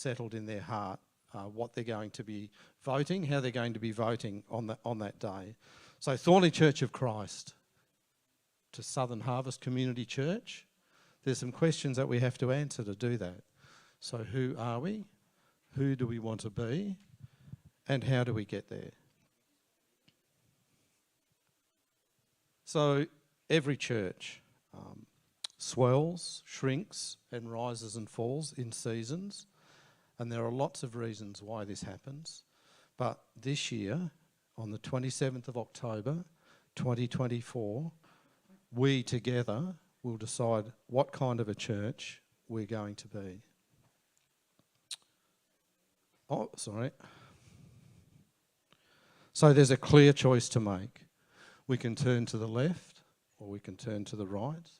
settled in their heart what they're going to be voting, how they're going to be voting on that day. So Thornlie Church of Christ to Southern Harvest Community Church, there's some questions that we have to answer to do that. So who are we? Who do we want to be? And how do we get there? So every church swells, shrinks, and rises and falls in seasons. And there are lots of reasons why this happens. But this year, on the 27th of October, 2024, we together will decide what kind of a church we're going to be. Oh, sorry. So there's a clear choice to make. We can turn to the left or we can turn to the right.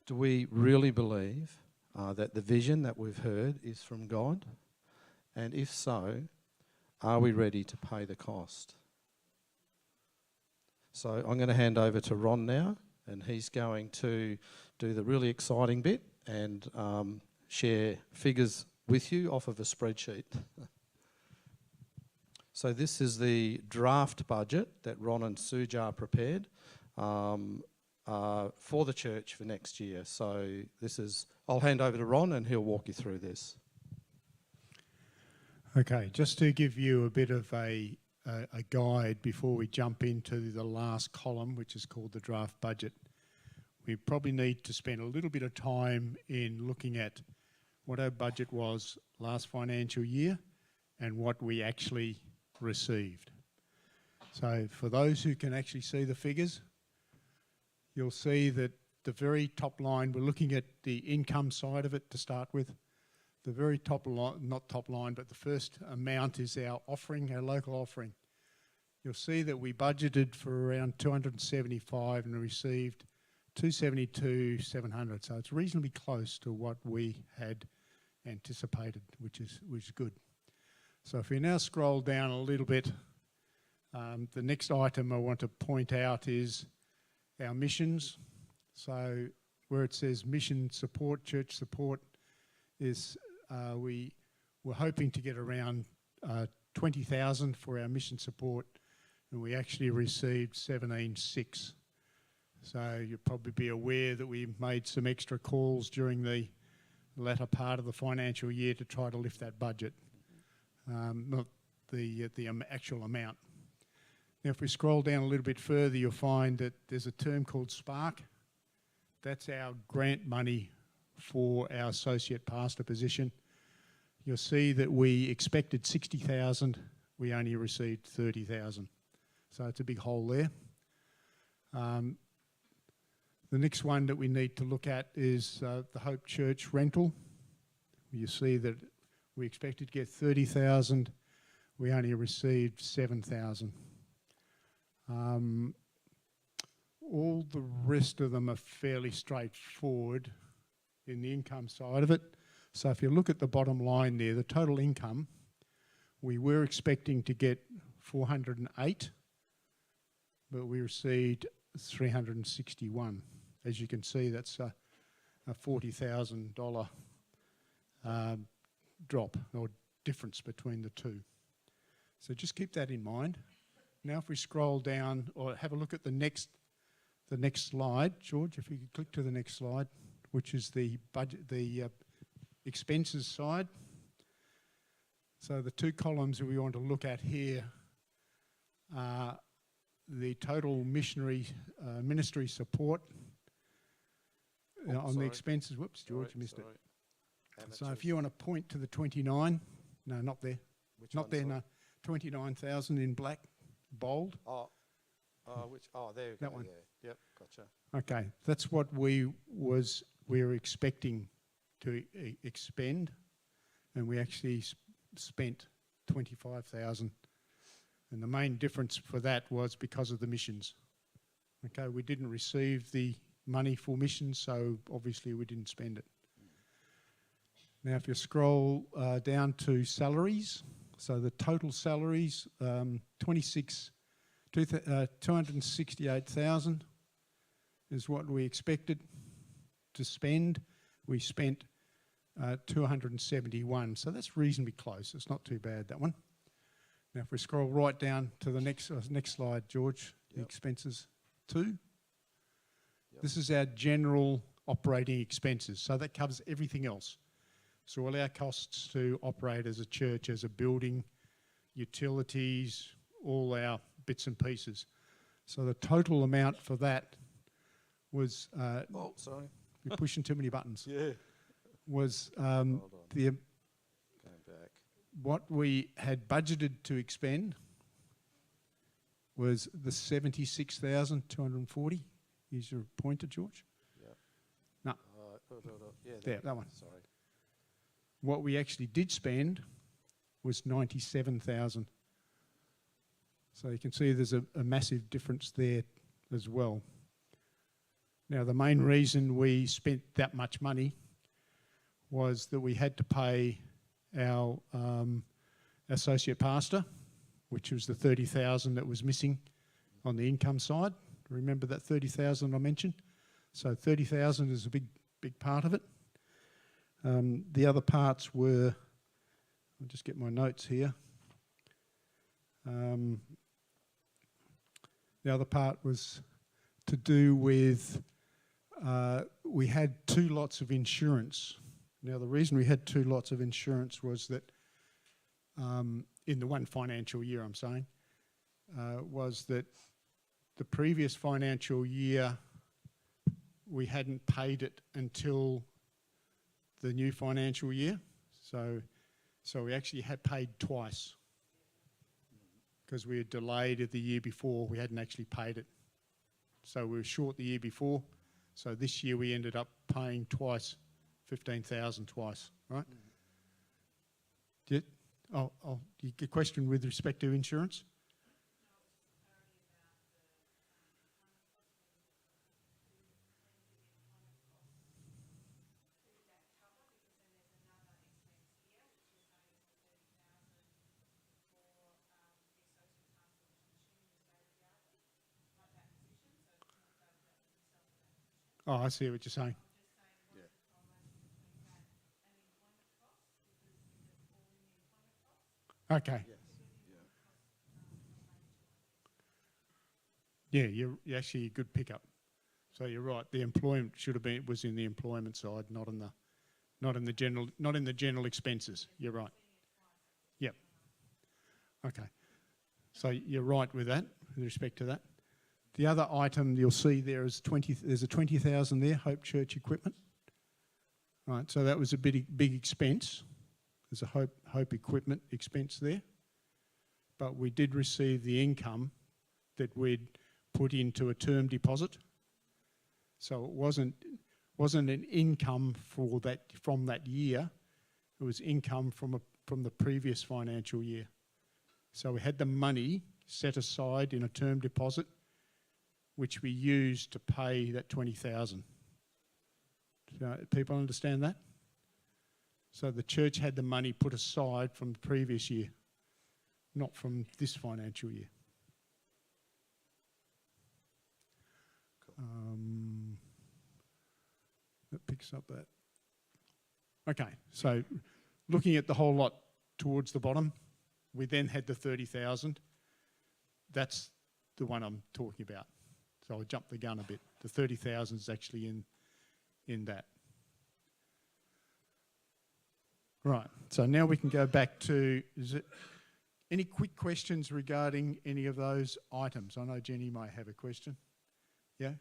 Do we really believe that the vision that we've heard is from God? And if so, are we ready to pay the cost? So I'm going to hand over to Ron now, and he's going to do the really exciting bit and share figures with you off of a spreadsheet. So this is the draft budget that Ron and Suja prepared for the church for next year. So I'll hand over to Ron and he'll walk you through this. Okay, just to give you a bit of a guide before we jump into the last column, which is called the draft budget. We probably need to spend a little bit of time in looking at what our budget was last financial year and what we actually received. So for those who can actually see the figures, you'll see that the very top line, we're looking at the income side of it to start with. The very top line, not top line, but the first amount is our offering, our local offering. You'll see that we budgeted for around 275 and received 272,700. So it's reasonably close to what we had anticipated, which is good. So if we now scroll down a little bit, the next item I want to point out is our missions. So where it says mission support, church support, is we were hoping to get around 20,000 for our mission support, and we actually received 17,600. So you'll probably be aware that we made some extra calls during the latter part of the financial year to try to lift that budget, not the actual amount. Now, if we scroll down a little bit further, you'll find that there's a term called Spark. That's our grant money for our associate pastor position. You'll see that we expected 60,000, we only received 30,000. So it's a big hole there. The next one that we need to look at is the Hope Church rental. You see that we expected to get 30,000, we only received 7,000. All the rest of them are fairly straightforward in the income side of it. So if you look at the bottom line there, the total income, we were expecting to get 408, but we received 361. As you can see, that's a $40,000 drop or difference between the two. So just keep that in mind. Now if we scroll down or have a look at the next slide, George, if you could click to the next slide, which is the budget, the expenses side. So the two columns that we want to look at here are the total ministry support on the expenses. Whoops, George, you missed it. So if you want to point to the 29, no, not there. Not there, no. 29,000 in black, bold. There you go. That one. Yeah. Yep, gotcha. Okay, that's what we were expecting to expend, and we actually spent 25,000. And the main difference for that was because of the missions. Okay, we didn't receive the money for missions, so obviously we didn't spend it. Now if you scroll down to salaries, so the total salaries, 268,000 is what we expected to spend. we spent 271. So that's reasonably close. It's not too bad, that one. Now, if we scroll right down to the next slide, George, the expenses 2. This is our general operating expenses. So that covers everything else. So all our costs to operate as a church, as a building, utilities, all our bits and pieces. So the total amount for that was... oh, sorry. You're pushing too many buttons. Yeah. Was Hold on. the... Going back. What we had budgeted to expend was the 76,240. Is your pointer, George? Yep. No. Yeah, There, that one. Sorry. What we actually did spend was 97,000. So you can see there's a massive difference there as well. Now, the main reason we spent that much money was that we had to pay our associate pastor, which was the 30,000 that was missing on the income side. Remember that 30,000 I mentioned? So 30,000 is a big part of it. The other parts were, I'll just get my notes here. The other part was to do with, we had 2 lots of insurance. Now, the reason we had 2 lots of insurance was that in the one financial year, I'm saying, was that the previous financial year we hadn't paid it until the new financial year. So we actually had paid twice because we had delayed it the year before. We hadn't actually paid it. So we were short the year before. So this year we ended up paying twice, 15,000 twice, right? You get a question with respect to insurance? Oh, I see what you're saying. Yeah. Okay. Yeah, you're actually a good pickup. So you're right. The employment was in the employment side, not in the general expenses. You're right. Yep. Okay. So you're right with that, with respect to that. The other item you'll see there's a 20,000 there, Hope Church equipment. Right, so that was a big expense. There's a Hope equipment expense there. But we did receive the income that we'd put into a term deposit. So it wasn't an income from that year. It was income from the previous financial year. So we had the money set aside in a term deposit, which we used to pay that 20,000. So people understand that? So the church had the money put aside from the previous year, not from this financial year. That picks up that. Okay, so looking at the whole lot towards the bottom, we then had the 30,000. That's the one I'm talking about. So I jumped the gun a bit. The 30,000 is actually in that. Right, so now we can go back to, any quick questions regarding any of those items? I know Jenny might have a question. Yeah?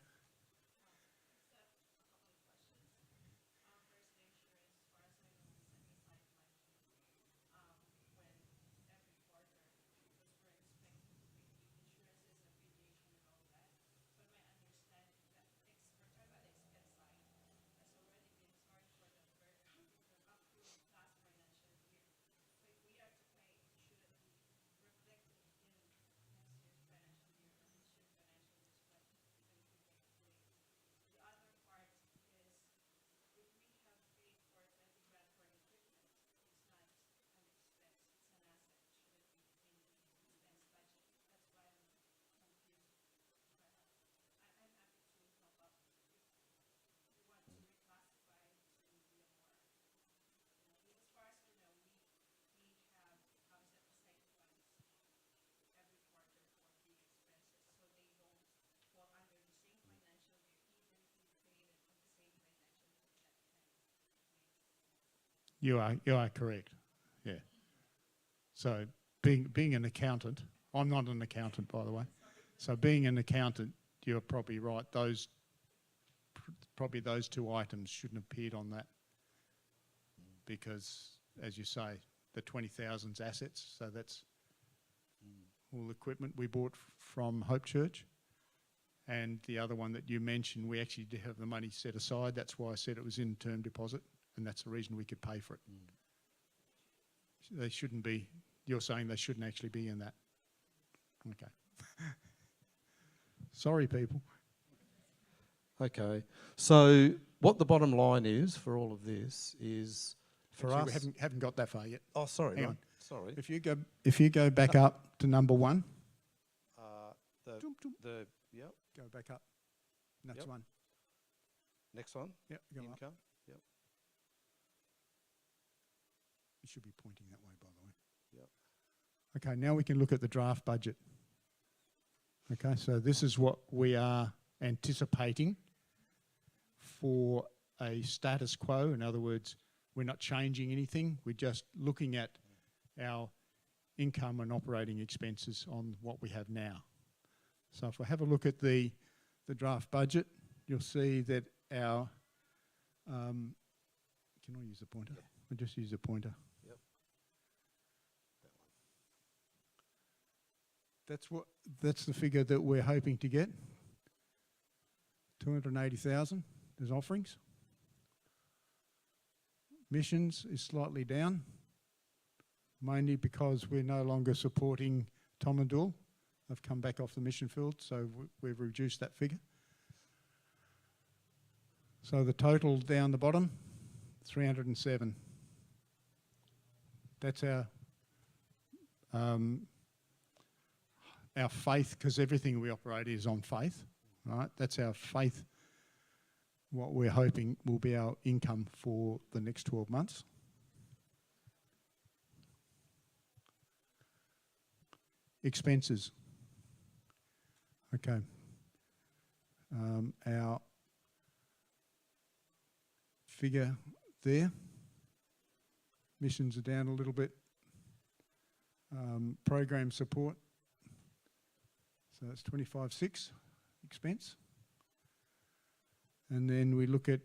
You are correct. Yeah. So being an accountant, I'm not an accountant, by the way. So being an accountant, you're probably right. Probably those two items shouldn't have appeared on that, because, as you say, the 20,000's assets. So that's all equipment we bought from Hope Church. And the other one that you mentioned, we actually did have the money set aside. That's why I said it was in term deposit, and that's the reason we could pay for it. They shouldn't be. You're saying they shouldn't actually be in that. Okay. Sorry, people. Okay. So what the bottom line is for all of this is for Actually, us. we haven't got that far yet. Oh, sorry. Hang no, on. Sorry. If you go back up to number 1. Yep. Go back up. Next Yep. one. Next one. Yep. Go up. Income. Yep. You should be pointing that way, by the way. Yep. Okay. Now we can look at the draft budget. Okay. So this is what we are anticipating for a status quo. In other words, we're not changing anything. We're just looking at our income and operating expenses on what we have now. So if we have a look at the draft budget, you'll see that our, can I use the pointer? Yeah. I'll just use the pointer. Yep. That's the figure that we're hoping to get. 280,000 as offerings. Missions is slightly down, mainly because we're no longer supporting Tom and Dool. They've come back off the mission field, so we've reduced that figure. So the total down the bottom, 307. That's our faith, because everything we operate is on faith, right? That's our faith. What we're hoping will be our income for the next 12 months. Expenses. Okay. Our figure there. Missions are down a little bit. Program support. So that's 25.6 expense. And then we look at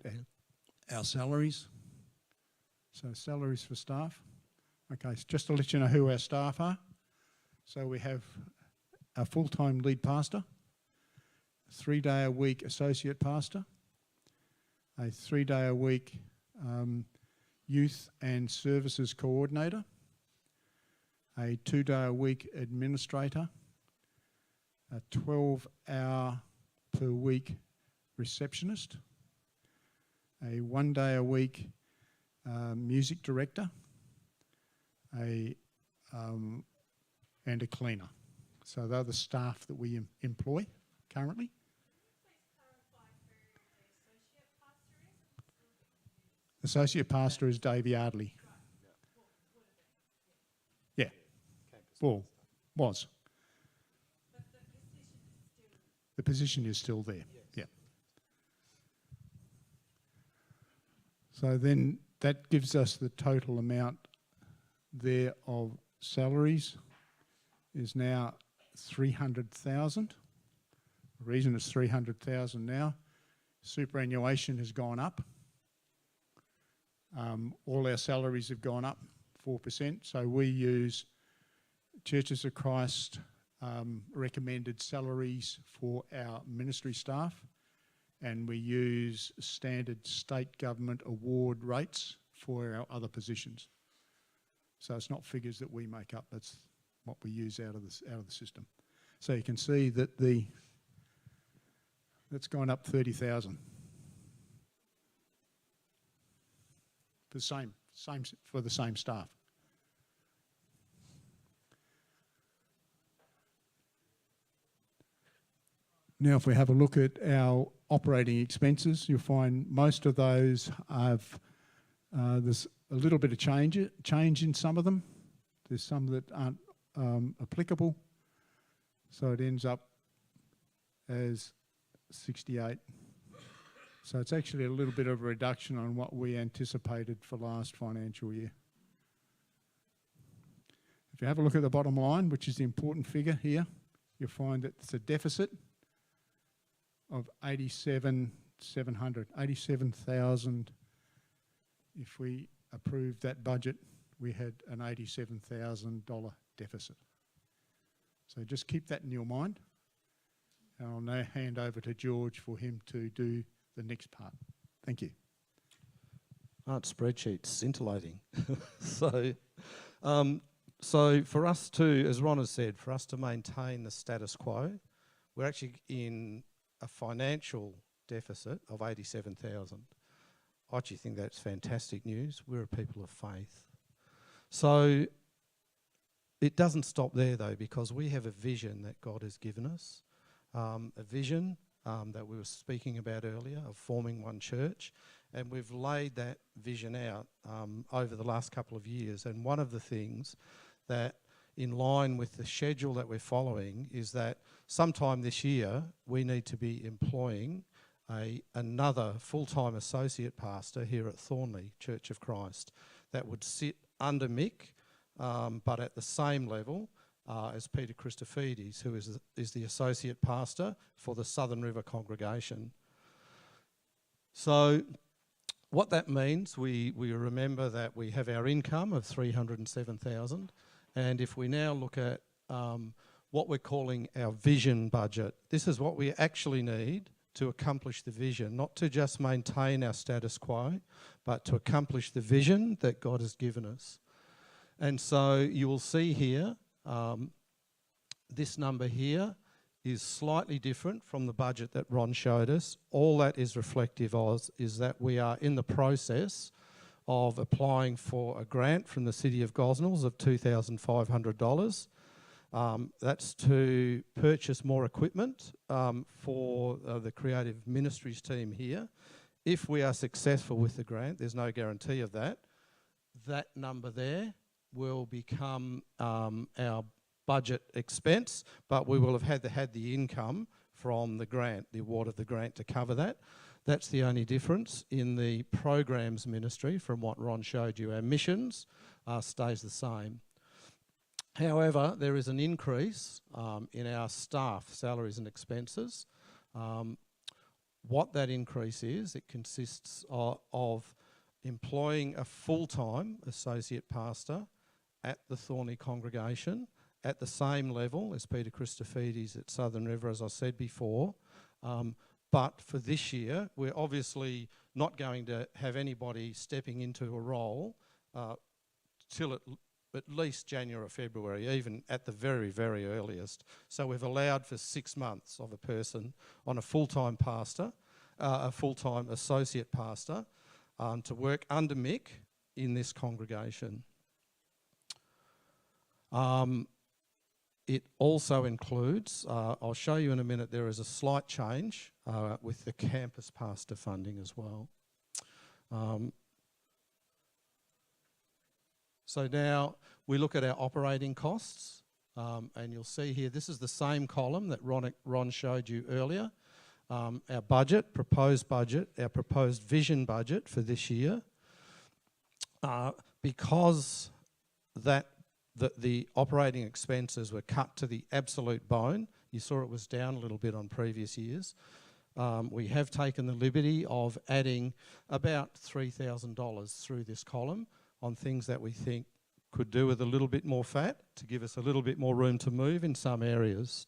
our salaries. So salaries for staff. Okay, so just to let you know who our staff are. So we have a full-time lead pastor, a 3-day-a-week associate pastor, a 3-day-a-week youth and services coordinator, a 2-day-a-week administrator, a 12-hour-per-week receptionist, a 1-day-a-week music director, and a cleaner. So they're the staff that we employ currently. Associate pastor is Dave Yardley. Yeah. Well, was. The position is still there. Yeah. So then that gives us the total amount there of salaries is now 300,000. The reason it's 300,000 now, superannuation has gone up. All our salaries have gone up 4%. So we use Churches of Christ recommended salaries for our ministry staff, and we use standard state government award rates for our other positions. So it's not figures that we make up, that's what we use out of the system. So you can see that that's gone up 30,000. For the same staff. Now, if we have a look at our operating expenses, you'll find most of those have there's a little bit of change in some of them. There's some that aren't applicable, so it ends up as 68. So it's actually a little bit of a reduction on what we anticipated for last financial year. If you have a look at the bottom line, which is the important figure here, you'll find that it's a deficit of 87,000. If we approved that budget, we had an $87,000 deficit. So just keep that in your mind. And I'll now hand over to George for him to do the next part. Thank you. That spreadsheet's scintillating. So for us to, as Ron has said, for us to maintain the status quo, we're actually in a financial deficit of 87,000. I actually think that's fantastic news. We're a people of faith. So it doesn't stop there though, because we have a vision that God has given us, a vision that we were speaking about earlier of forming one church, and we've laid that vision out over the last couple of years. And one of the things that, in line with the schedule that we're following, is that sometime this year we need to be employing another full-time associate pastor here at Thornlie Church of Christ that would sit under Mick, but at the same level as Peter Christofides, who is the associate pastor for the Southern River congregation. So what that means, we remember that we have our income of 307,000, and if we now look at what we're calling our vision budget, this is what we actually need to accomplish the vision, not to just maintain our status quo, but to accomplish the vision that God has given us. And so you will see here, this number here is slightly different from the budget that Ron showed us. All that is reflective of is that we are in the process of applying for a grant from the City of Gosnells of $2,500. That's to purchase more equipment for the creative ministries team here. If we are successful with the grant, there's no guarantee of that, that number there will become our budget expense, but we will have had the income from the grant, the award of the grant, to cover that. That's the only difference in the programs ministry from what Ron showed you. Our missions stays the same. However, there is an increase in our staff salaries and expenses. What that increase is, it consists of employing a full-time associate pastor at the Thornlie congregation at the same level as Peter Christofides at Southern River, as I said before. But for this year, we're obviously not going to have anybody stepping into a role till at least January or February, even at the very, very earliest. So we've allowed for 6 months of a person on a full-time pastor, a full-time associate pastor, to work under Mick in this congregation. It also includes, I'll show you in a minute, there is a slight change with the campus pastor funding as well. So now we look at our operating costs, and you'll see here, this is the same column that Ron showed you earlier. Our budget, our proposed vision budget for this year. Because the operating expenses were cut to the absolute bone, you saw it was down a little bit on previous years. We have taken the liberty of adding about $3,000 through this column on things that we think could do with a little bit more fat to give us a little bit more room to move in some areas.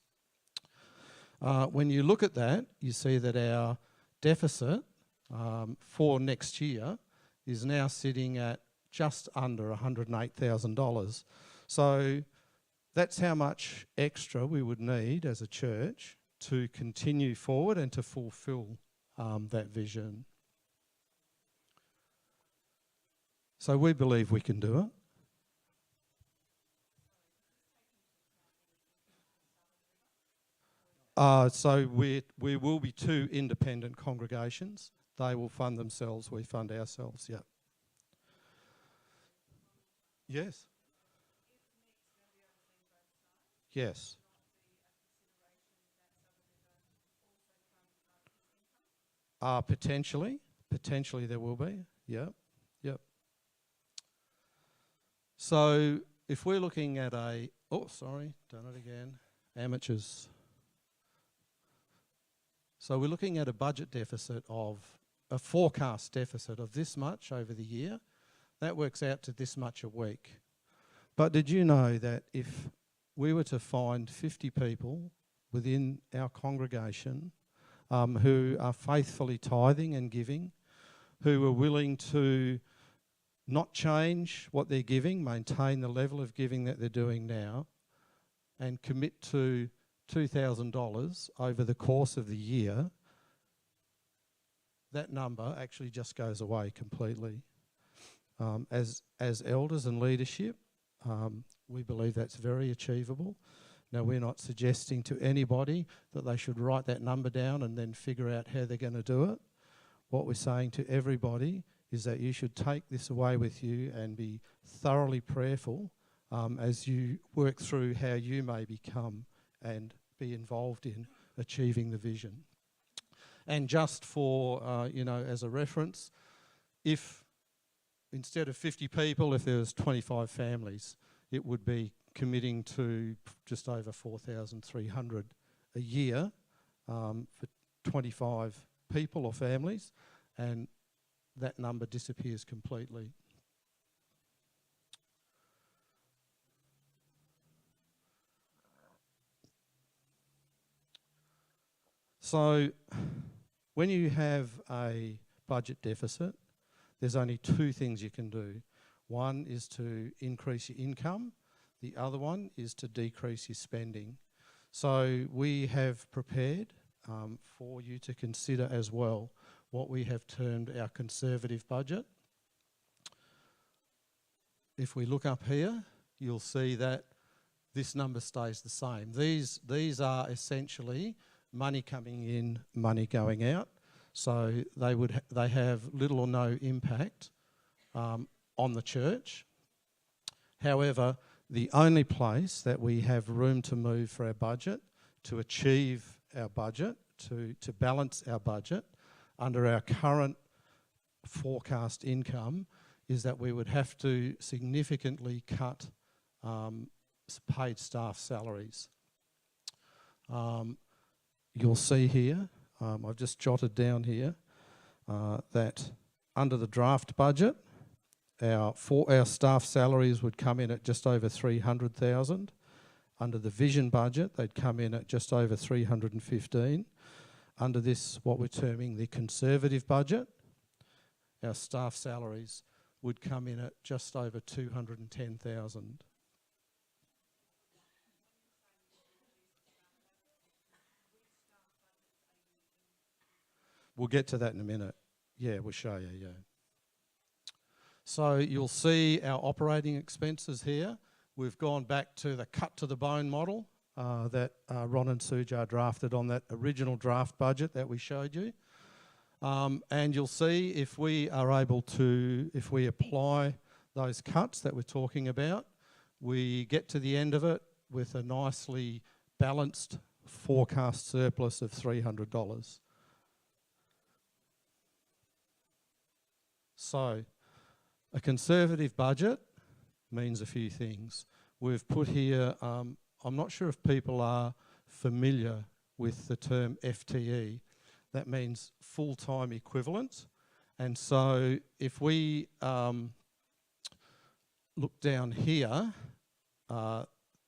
When you look at that, you see that our deficit for next year is now sitting at just under $108,000. So that's how much extra we would need as a church to continue forward and to fulfill that vision. So we believe we can do it. So we will be 2 independent congregations. They will fund themselves, we fund ourselves, yeah. Yes. Yes. Potentially there will be. Yep. So if we're looking at done it again, amateurs. So we're looking at a budget deficit of, a forecast deficit of this much over the year. That works out to this much a week. But did you know that if we were to find 50 people within our congregation who are faithfully tithing and giving, who are willing to not change what they're giving, maintain the level of giving that they're doing now, and commit to $2,000 over the course of the year, that number actually just goes away completely. As elders and leadership, we believe that's very achievable. Now, we're not suggesting to anybody that they should write that number down and then figure out how they're going to do it. What we're saying to everybody is that you should take this away with you and be thoroughly prayerful as you work through how you may become and be involved in achieving the vision. And just for, as a reference, if instead of 50 people, if there was 25 families, it would be committing to just over 4,300 a year for 25 people or families, and that number disappears completely. So when you have a budget deficit, there's only two things you can do. One is to increase your income. The other one is to decrease your spending. So we have prepared for you to consider as well what we have termed our conservative budget. If we look up here, you'll see that this number stays the same. These are essentially money coming in, money going out. So they have little or no impact on the church. However, the only place that we have room to move for our budget, to achieve our budget, to balance our budget under our current forecast income, is that we would have to significantly cut paid staff salaries. You'll see here, I've just jotted down here that under the draft budget, our staff salaries would come in at just over 300,000. Under the vision budget, they'd come in at just over 315. Under this, what we're terming the conservative budget, our staff salaries would come in at just over 210,000. We'll get to that in a minute. Yeah, we'll show you, yeah. So you'll see our operating expenses here. We've gone back to the cut to the bone model that Ron and Suja drafted on that original draft budget that we showed you. And you'll see if we apply those cuts that we're talking about, we get to the end of it with a nicely balanced forecast surplus of $300. So a conservative budget means a few things. We've put here, I'm not sure if people are familiar with the term FTE. That means full-time equivalent. And so if we look down here,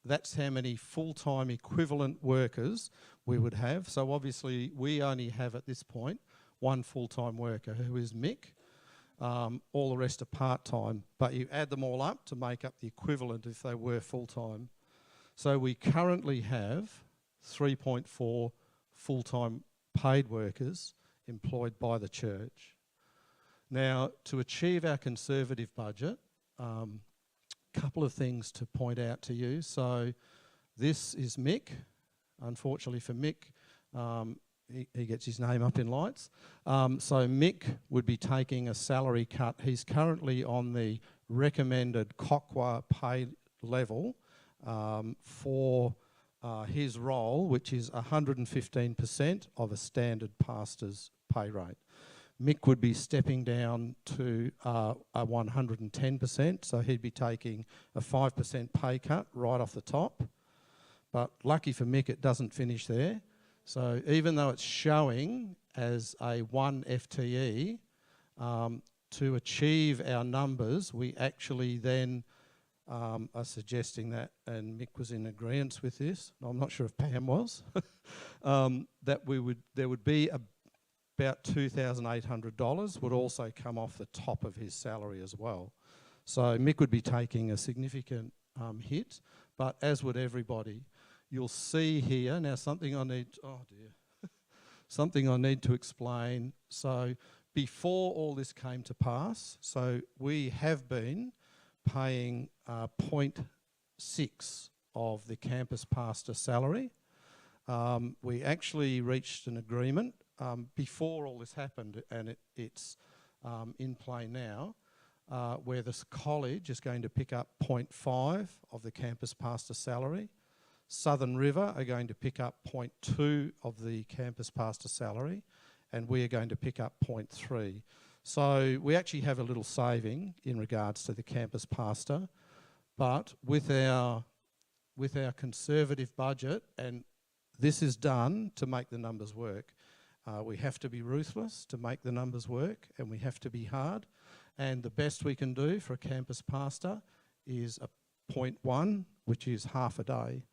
that's how many full-time equivalent workers we would have. So obviously we only have at this point one full-time worker, who is Mick. All the rest are part-time, but you add them all up to make up the equivalent if they were full-time. So we currently have 3.4 full-time paid workers employed by the church. Now, to achieve our conservative budget, couple of things to point out to you. So this is Mick. Unfortunately for Mick, he gets his name up in lights. So Mick would be taking a salary cut. He's currently on the recommended COCWA pay level for his role, which is 115% of a standard pastor's pay rate. Mick would be stepping down to a 110%, so he'd be taking a 5% pay cut right off the top. But lucky for Mick, it doesn't finish there. So even though it's showing as a 1 FTE, to achieve our numbers, we actually then are suggesting that, and Mick was in agreement with this, I'm not sure if Pam was, that there would be about $2,800 would also come off the top of his salary as well. So Mick would be taking a significant hit, but as would everybody. You'll see here, now something I need to explain. So before all this came to pass, so we have been paying 0.6 of the campus pastor salary. We actually reached an agreement before all this happened, and it's in play now, where this college is going to pick up 0.5 of the campus pastor salary. Southern River are going to pick up 0.2 of the campus pastor salary, and we are going to pick up 0.3. So we actually have a little saving in regards to the campus pastor, but with our conservative budget, and this is done to make the numbers work. We have to be ruthless to make the numbers work, and we have to be hard. And the best we can do for a campus pastor is a 0.1, which is half a day.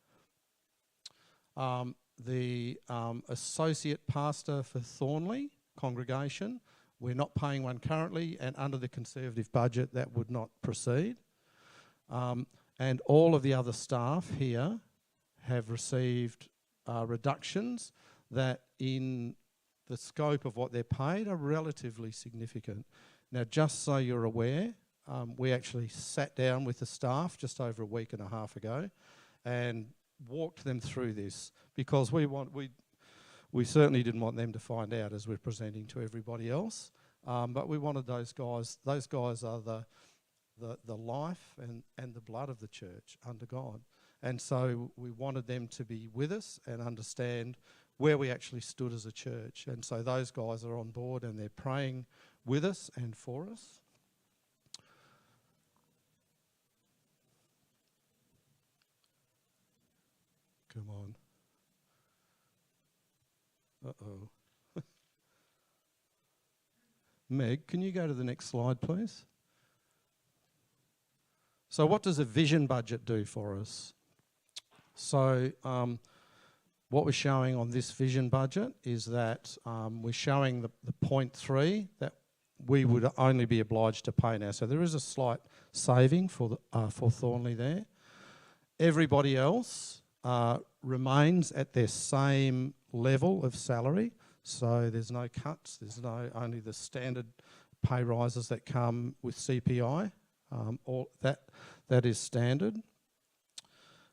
The associate pastor for Thornlie congregation, we're not paying one currently, and under the conservative budget that would not proceed. And all of the other staff here have received reductions that in the scope of what they're paid are relatively significant. Now, just so you're aware, we actually sat down with the staff just over a week and a half ago and walked them through this, because we certainly didn't want them to find out as we're presenting to everybody else, but we wanted those guys are the life and the blood of the church under God. And so we wanted them to be with us and understand where we actually stood as a church. And so those guys are on board and they're praying with us and for us. Come on. Uh-oh. Meg, can you go to the next slide, please? So what does a vision budget do for us? So what we're showing on this vision budget is that we're showing the 0.3 that we would only be obliged to pay now. So there is a slight saving for Thornlie there. Everybody else remains at their same level of salary. So there's no cuts. There's only the standard pay rises that come with CPI. All that is standard.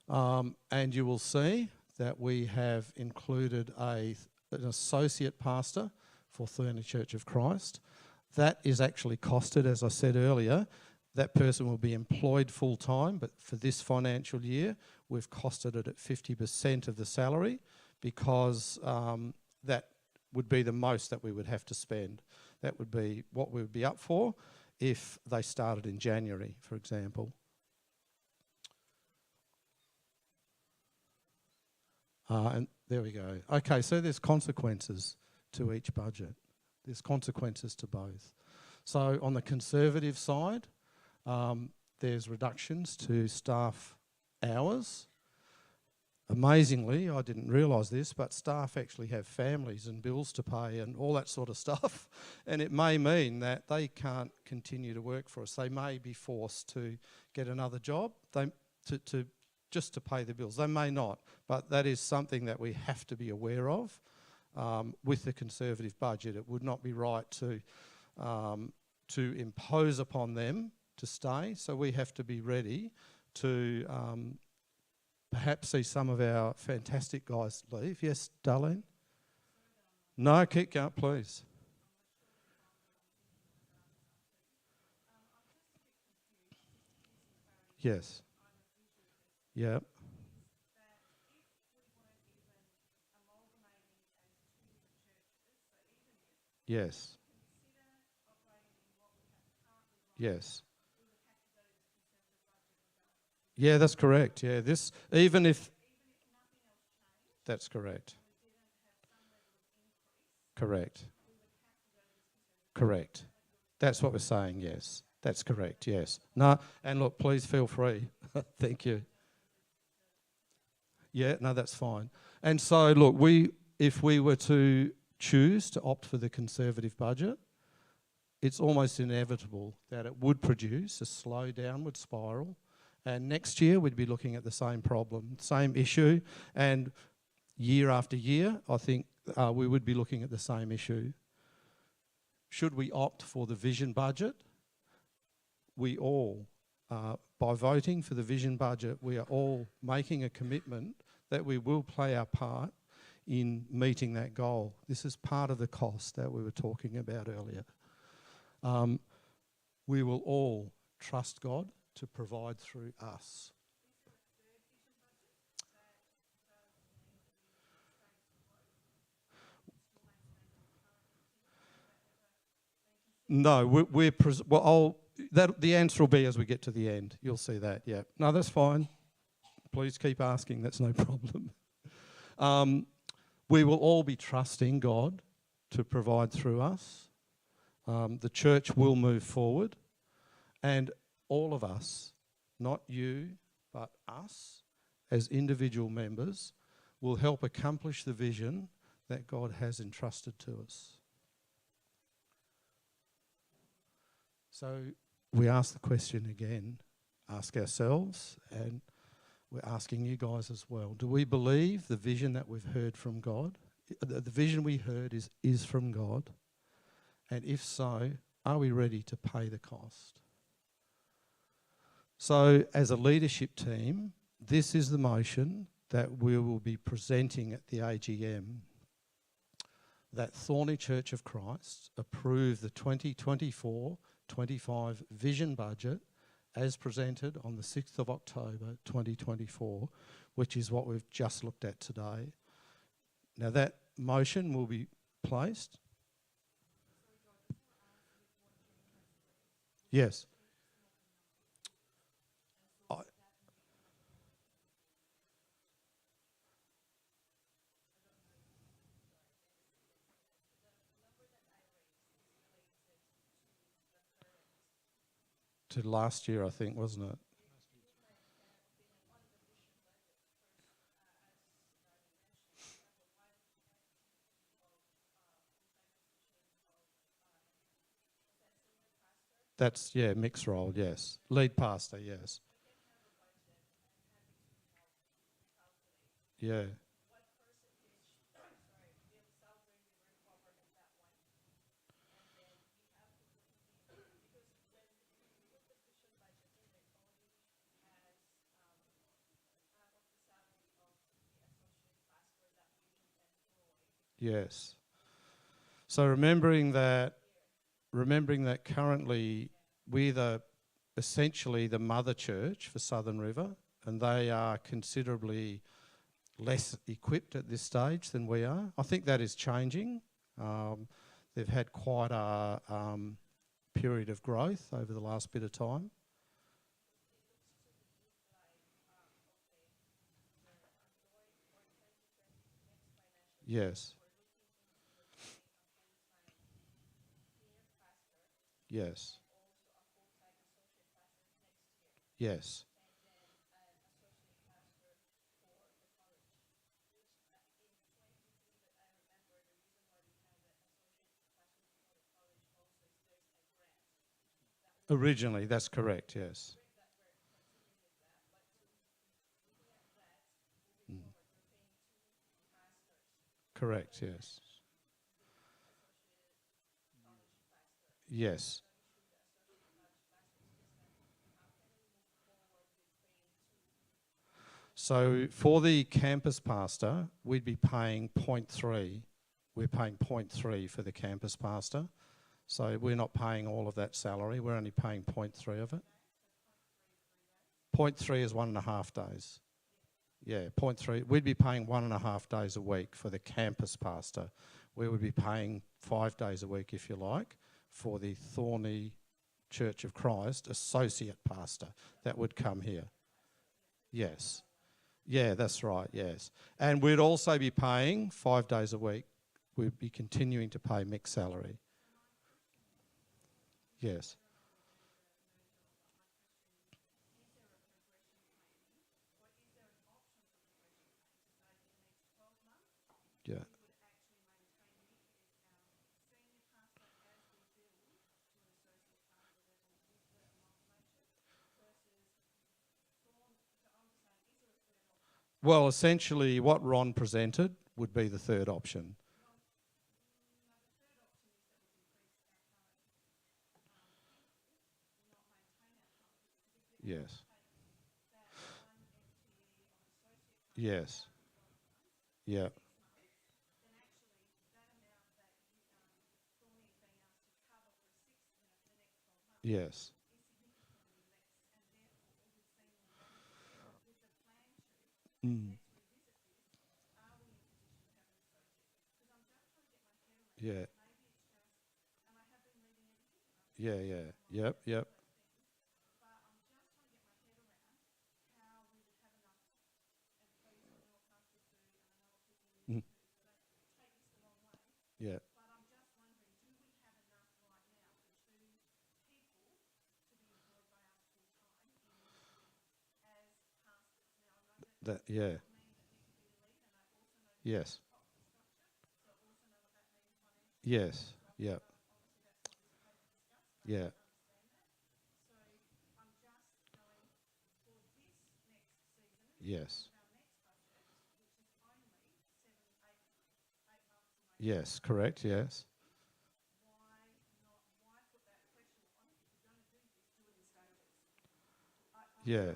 And you will see that we have included an associate pastor for Thornlie Church of Christ. That is actually costed, as I said earlier. That person will be employed full-time, but for this financial year, we've costed it at 50% of the salary, because that would be the most that we would have to spend. That would be what we would be up for if they started in January, for example. And there we go. Okay, so there's consequences to each budget. There's consequences to both. So on the conservative side, there's reductions to staff hours. Amazingly, I didn't realise this, but staff actually have families and bills to pay and all that sort of stuff. And it may mean that they can't continue to work for us. They may be forced to get another job just to pay the bills. They may not, but that is something that we have to be aware of with the conservative budget. It would not be right to impose upon them to stay. So we have to be ready to perhaps see some of our fantastic guys leave. Yes, Darlene? No, keep going, please. Yes. Yeah. Yes. Yes. Yeah, that's correct. Yeah, this, even if, that's correct. Correct. Correct. That's what we're saying, yes. That's correct, yes. No, and look, please feel free. Thank you. Yeah, no, that's fine. And so, look, if we were to choose to opt for the conservative budget, it's almost inevitable that it would produce a slow downward spiral. And next year, we'd be looking at the same problem, same issue. And year after year, I think we would be looking at the same issue. Should we opt for the vision budget? We all, by voting for the vision budget, we are all making a commitment that we will play our part in meeting that goal. This is part of the cost that we were talking about earlier. We will all trust God to provide through us. No, the answer will be as we get to the end. You'll see that, yeah. No, that's fine. Please keep asking, that's no problem. We will all be trusting God to provide through us. The church will move forward, and all of us, not you, but us, as individual members, will help accomplish the vision that God has entrusted to us. So we ask the question again, ask ourselves, and we're asking you guys as well. Do we believe the vision that we've heard from God? The vision we heard is from God? And if so, are we ready to pay the cost? So as a leadership team, this is the motion that we will be presenting at the AGM, that Thornlie Church of Christ approve the 2024-25 vision budget as presented on the 6th of October 2024, which is what we've just looked at today. Now that motion will be placed. Yes. To last year, I think, wasn't it? That's, yeah, mixed role, yes. Lead pastor, yes. Yeah. Yes. So remembering that currently we're essentially the mother church for Southern River, and they are considerably less equipped at this stage than we are. I think that is changing. They've had quite a period of growth over the last bit of time. Yes. Yes. Yes. Originally, that's correct, yes. Mm. Correct, yes. Yes. So for the campus pastor, we'd be paying 0.3. We're paying 0.3 for the campus pastor. So we're not paying all of that salary. We're only paying 0.3 of it. 0.3 is 1.5 days. Yeah, 0.3. We'd be paying 1.5 days a week for the campus pastor. we would be paying 5 days a week, if you like, for the Thornlie Church of Christ associate pastor that would come here. Yes. Yeah, that's right, yes. And we'd also be paying 5 days a week. We'd be continuing to pay Mick's salary. Yes. Yeah. Well, essentially what Ron presented would be the third option. Yes. Yes. Yeah. Yes. Mm. Yeah. Yeah, yeah. Yep, yep. Mm. Yeah. That, yeah. Yes. Yes. Yep. Yeah. Yes. Yes, correct, yes. Yeah.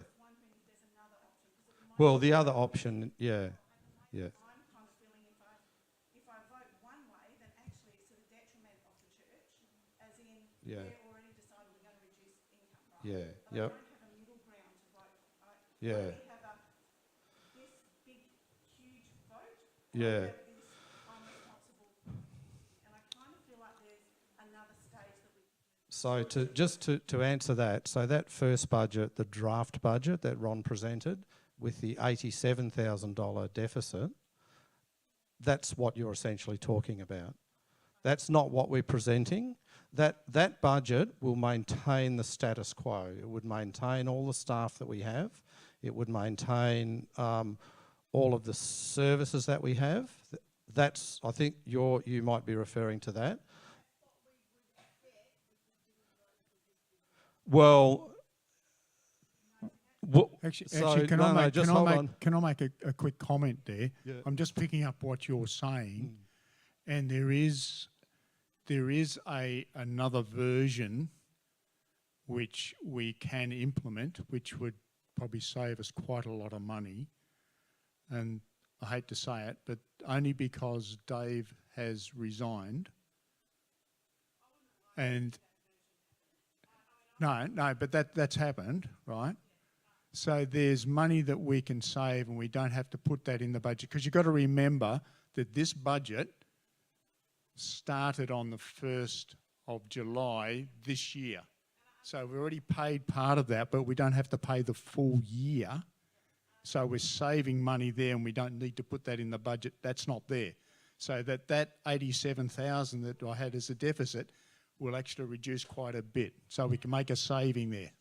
Well, the other option, yeah, yeah, yeah, yeah, yep, yeah, yeah. So to answer that, so that first budget, the draft budget that Ron presented with the $87,000 deficit, that's what you're essentially talking about. That's not what we're presenting. That budget will maintain the status quo. It would maintain all the staff that we have. It would maintain all of the services that we have. That's, I think you might be referring to that. Well, Actually, can I make just hold on. can I make a quick comment there? Yeah. I'm just picking up what you're saying, and there is another version which we can implement, which would probably save us quite a lot of money. And I hate to say it, but only because Dave has resigned. And no, but that's happened, right? So there's money that we can save and we don't have to put that in the budget. Because you've got to remember that this budget started on the 1st of July this year. So we've already paid part of that, but we don't have to pay the full year. So we're saving money there and we don't need to put that in the budget. That's not there. So that 87,000 that I had as a deficit will actually reduce quite a bit. So we can make a saving there.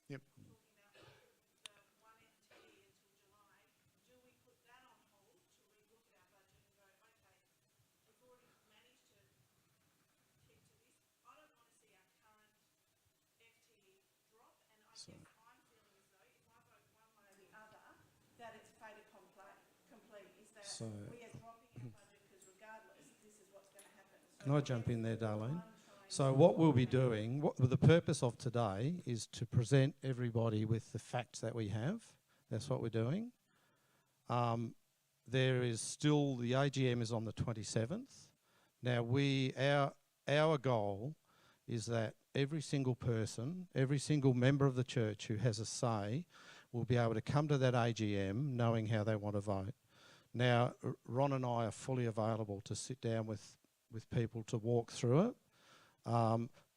Yep. So, so can I jump in there, Darlene? So what we'll be doing, the purpose of today is to present everybody with the facts that we have. That's what we're doing. There is still, the AGM is on the 27th. Now our goal is that every single person, every single member of the church who has a say will be able to come to that AGM knowing how they want to vote. Now, Ron and I are fully available to sit down with people to walk through it.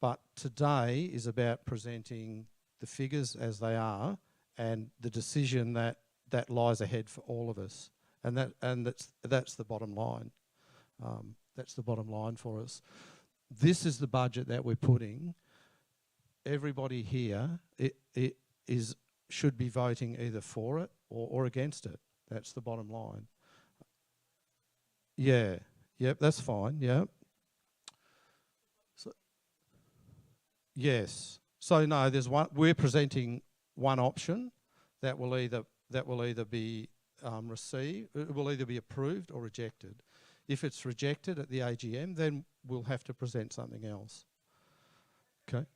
But today is about presenting the figures as they are and the decision that lies ahead for all of us. And that's the bottom line. That's the bottom line for us. This is the budget that we're putting. Everybody here should be voting either for it or against it. That's the bottom line. Yeah. Yep, that's fine. Yep. So, yes. So no, there's one. We're presenting one option that will either be received. It will either be approved or rejected. If it's rejected at the AGM, then we'll have to present something else. Okay.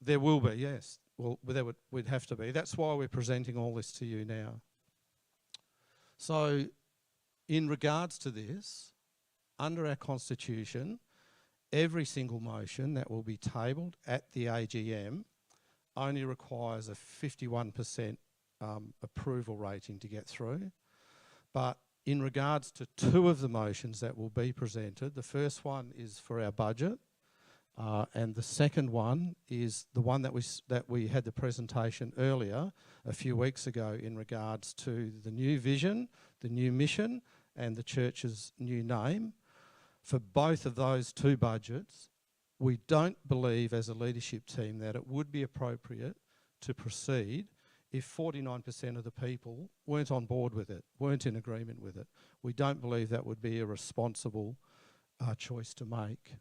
There will be, yes. Well, we'd have to be. That's why we're presenting all this to you now. So, in regards to this, under our Constitution, every single motion that will be tabled at the AGM only requires a 51% approval rating to get through. But in regards to two of the motions that will be presented, the first one is for our budget, and the second one is the one that we had the presentation earlier a few weeks ago in regards to the new vision, the new mission, and the church's new name. For both of those two budgets, we don't believe as a leadership team that it would be appropriate to proceed if 49% of the people weren't on board with it, weren't in agreement with it. We don't believe that would be a responsible choice to make.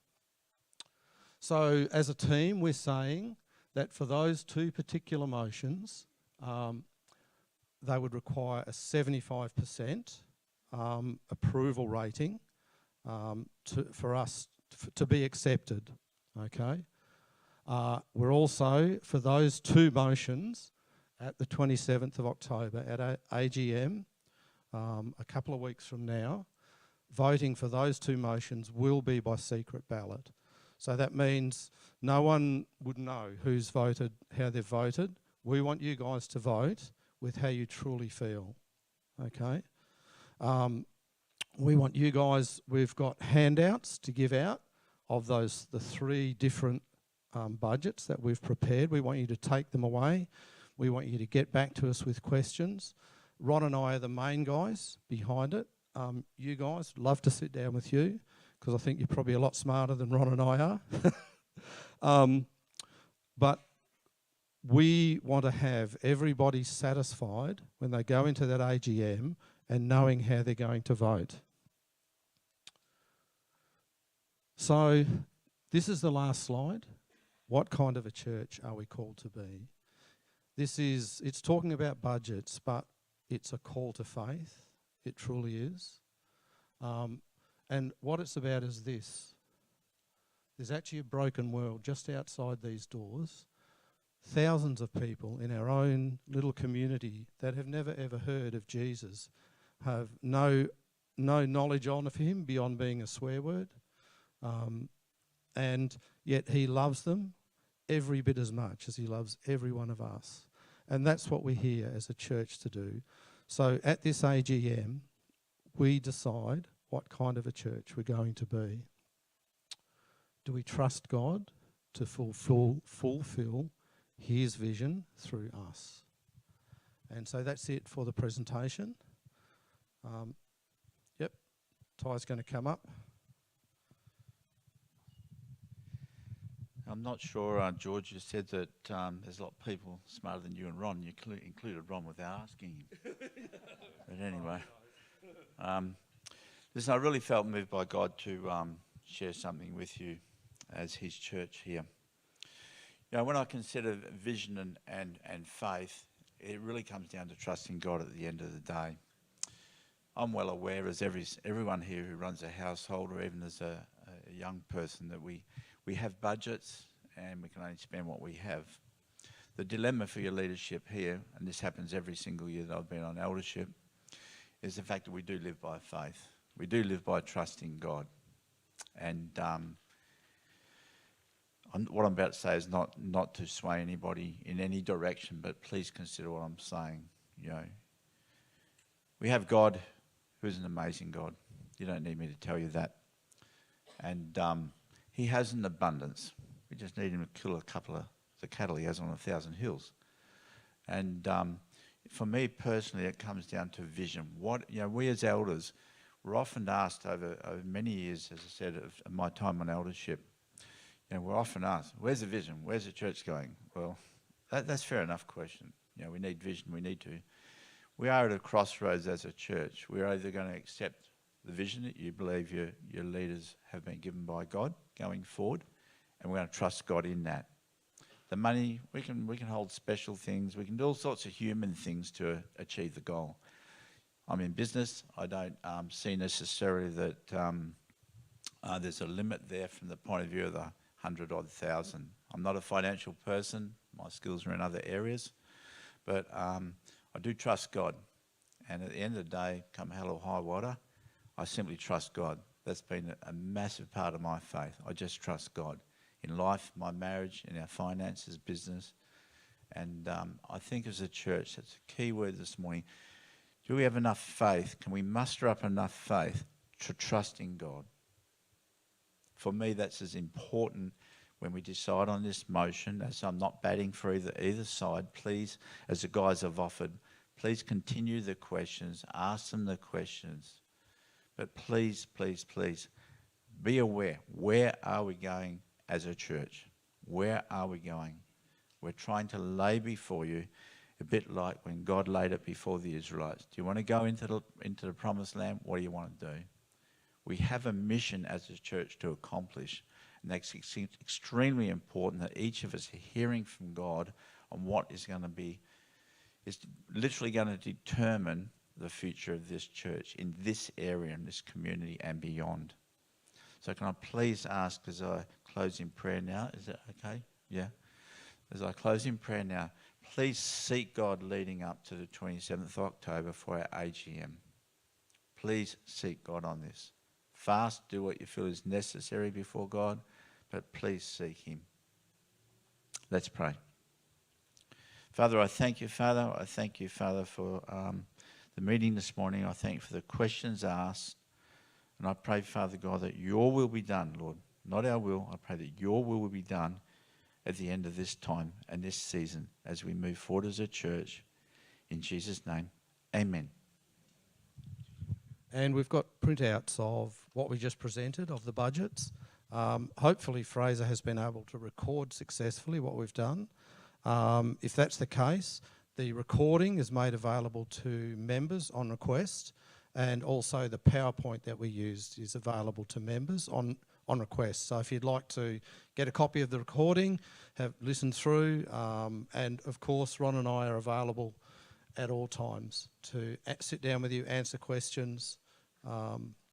So as a team, we're saying that for those two particular motions, they would require a 75% approval rating for us to be accepted, okay? We're also, for those two motions, at the 27th of October at AGM, a couple of weeks from now, voting for those two motions will be by secret ballot. So that means no one would know who's voted, how they've voted. We want you guys to vote with how you truly feel, okay? We want you guys, we've got handouts to give out of the three different budgets that we've prepared. We want you to take them away. We want you to get back to us with questions. Ron and I are the main guys behind it. You guys, love to sit down with you because I think you're probably a lot smarter than Ron and I are. But we want to have everybody satisfied when they go into that AGM and knowing how they're going to vote. So this is the last slide. What kind of a church are we called to be? It's talking about budgets, but it's a call to faith. It truly is. And what it's about is this. There's actually a broken world just outside these doors. Thousands of people in our own little community that have never ever heard of Jesus, have no knowledge of him beyond being a swear word. And yet he loves them every bit as much as he loves every one of us. And that's what we're here as a church to do. So at this AGM, we decide what kind of a church we're going to be. Do we trust God to fulfill his vision through us? And so that's it for the presentation. Yep, Ty's going to come up. I'm not sure, George, you said that there's a lot of people smarter than you and Ron. You included Ron without asking him. But anyway. Listen, I really felt moved by God to share something with you as his church here. You know, when I consider vision and faith, it really comes down to trusting God at the end of the day. I'm well aware, as everyone here who runs a household or even as a young person, that we have budgets and we can only spend what we have. The dilemma for your leadership here, and this happens every single year that I've been on eldership, is the fact that we do live by faith. We do live by trusting God. And what I'm about to say is not to sway anybody in any direction, but please consider what I'm saying. You know, we have God who's an amazing God. You don't need me to tell you that. And he has an abundance. We just need him to kill a couple of the cattle he has on 1,000 hills. And for me personally, it comes down to vision. We as elders, we're often asked over many years, as I said, of my time on eldership, we're often asked, where's the vision? Where's the church going? Well, that's fair enough question. We need vision. We need to. We are at a crossroads as a church. We're either going to accept the vision that you believe your leaders have been given by God going forward, and we're going to trust God in that. The money, we can hold special things. We can do all sorts of human things to achieve the goal. I'm in business. I don't see necessarily that there's a limit there from the point of view of the 100-odd thousand. I'm not a financial person. My skills are in other areas. But I do trust God. And at the end of the day, come hell or high water, I simply trust God. That's been a massive part of my faith. I just trust God. In life, my marriage, in our finances, business. And I think as a church, that's a key word this morning. Do we have enough faith? Can we muster up enough faith to trust in God? For me, that's as important when we decide on this motion. As I'm not batting for either side, please, as the guys have offered, please continue the questions, ask them the questions. But please, please, please, be aware. Where are we going as a church? Where are we going? We're trying to lay before you, a bit like when God laid it before the Israelites. Do you want to go into the promised land? What do you want to do? We have a mission as a church to accomplish, and that's extremely important that each of us are hearing from God on what is going to be, is literally going to determine the future of this church in this area, in this community and beyond. So can I please ask as I close in prayer now, is that okay? Yeah. As I close in prayer now, please seek God leading up to the 27th of October for our AGM. Please seek God on this. Fast, do what you feel is necessary before God, but please seek him. Let's pray. Father, I thank you, Father. I thank you, Father, for the meeting this morning. I thank you for the questions asked. And I pray, Father God, that your will be done, Lord. Not our will. I pray that your will be done at the end of this time and this season as we move forward as a church. In Jesus' name, amen. And we've got printouts of what we just presented, of the budgets. Hopefully Fraser has been able to record successfully what we've done. If that's the case, the recording is made available to members on request, and also the PowerPoint that we used is available to members on request. So if you'd like to get a copy of the recording, have listened through, and of course Ron and I are available at all times to sit down with you, answer questions,